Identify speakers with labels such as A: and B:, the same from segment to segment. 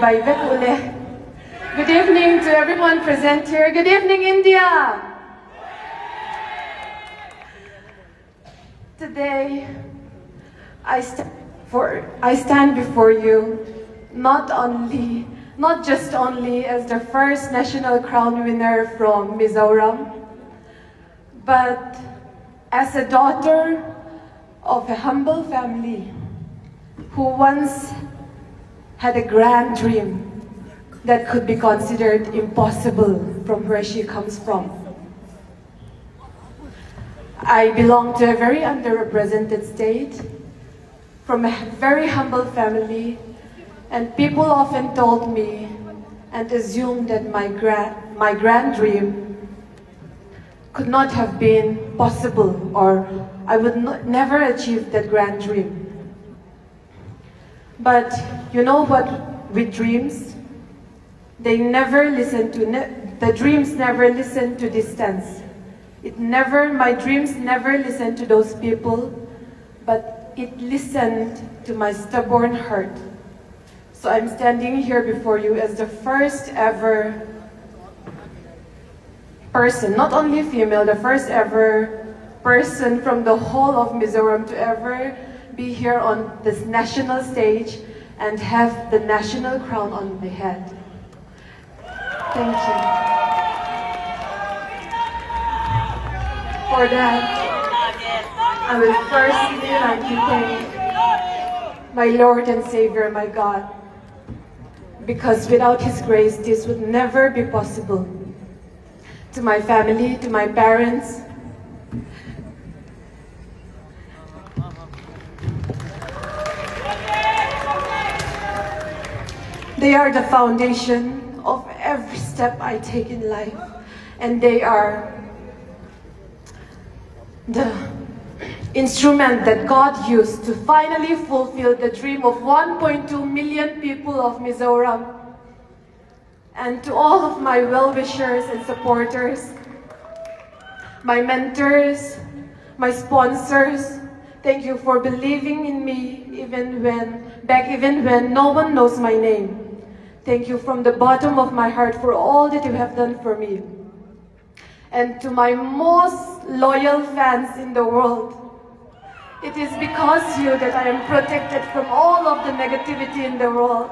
A: Baybek uli. Good evening to everyone present here. Good evening, India. Today, I stand before you not just only as the first national crown winner from Mizoram, but as a daughter of a humble family who once had a grand dream that could be considered impossible from where she comes from. I belong to a very underrepresented state, from a very humble family, and people often told me and assumed that my grand dream could not have been possible, or I would never achieve that grand dream. But you know what, with dreams, the dreams never listen to distance. My dreams never listened to those people, but it listened to my stubborn heart. So I'm standing here before you as the first ever person, not only female, the first ever person from the whole of Mizoram to ever be here on this national stage and have the national crown on my head. Thank you. For that, I will firstly like to thank my Lord and Savior, my God, because without His grace, this would never be possible. To my family, to my parents, they are the foundation of every step I take in life, and they are the instrument that God used to finally fulfill the dream of 1.2 million people of Mizoram. And to all of my well-wishers and supporters, my mentors, my sponsors, thank you for believing in me even when no one knows my name. Thank you from the bottom of my heart for all that you have done for me. And to my most loyal fans in the world, it is because of you that I am protected from all of the negativity in the world.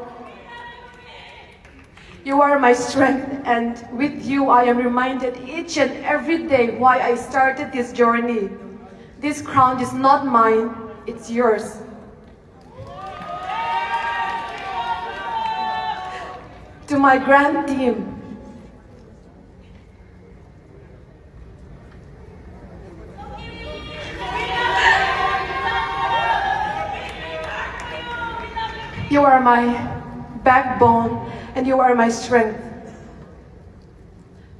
A: You are my strength, and with you I am reminded each and every day why I started this journey. This crown is not mine, it's yours. To my grand team, you are my backbone and you are my strength.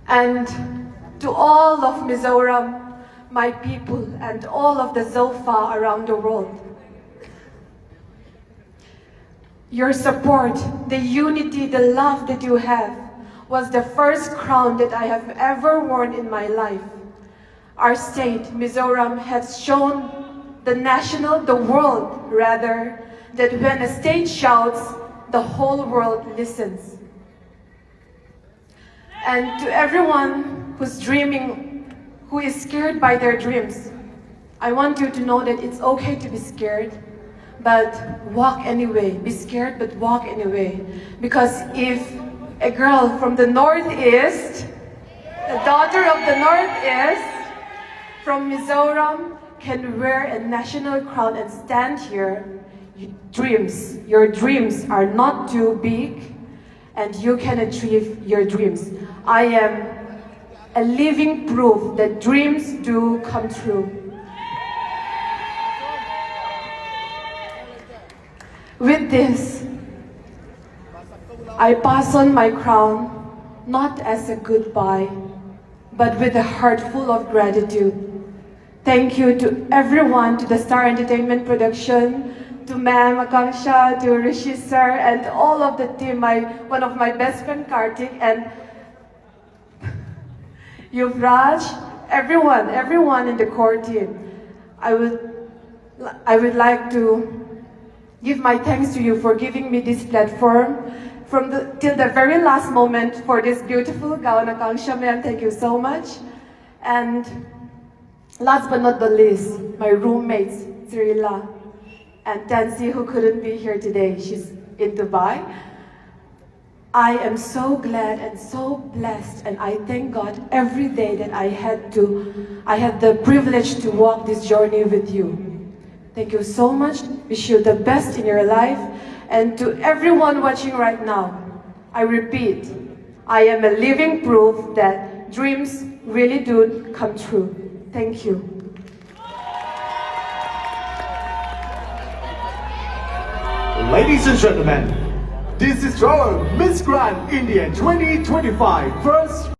A: And to all of Mizoram, my people, and all of the Zofa around the world, your support, the unity, the love that you have was the first crown that I have ever worn in my life. Our state, Mizoram, has shown the world rather, that when a state shouts, the whole world listens. And to everyone who's dreaming, who is scared by their dreams, I want you to know that it's okay to be scared, but walk anyway. Be scared, but walk anyway. Because if a girl from the Northeast, the daughter of the Northeast, from Mizoram, can wear a national crown and stand here, your dreams are not too big, and you can achieve your dreams. I am a living proof that dreams do come true. With this, I pass on my crown, not as a goodbye, but with a heart full of gratitude. Thank you to everyone, to the Star Entertainment Production, to Ma'am Akanksha, to Rishi Sir, and all of the team, one of my best friend Kartik, and Yuvraj, everyone in the core team. I would like to give my thanks to you for giving me this platform, till the very last moment for this beautiful ngainawm, ma'am. Thank you so much. And last but not the least, my roommates, Cyrilla and Tansy, who couldn't be here today. She's in Dubai. I am so glad and so blessed, and I thank God every day that I had the privilege to walk this journey with you. Thank you so much. Wish you the best in your life. And to everyone watching right now, I repeat, I am a living proof that dreams really do come true. Thank you.
B: Ladies and gentlemen, this is our Miss Grand India 2025 first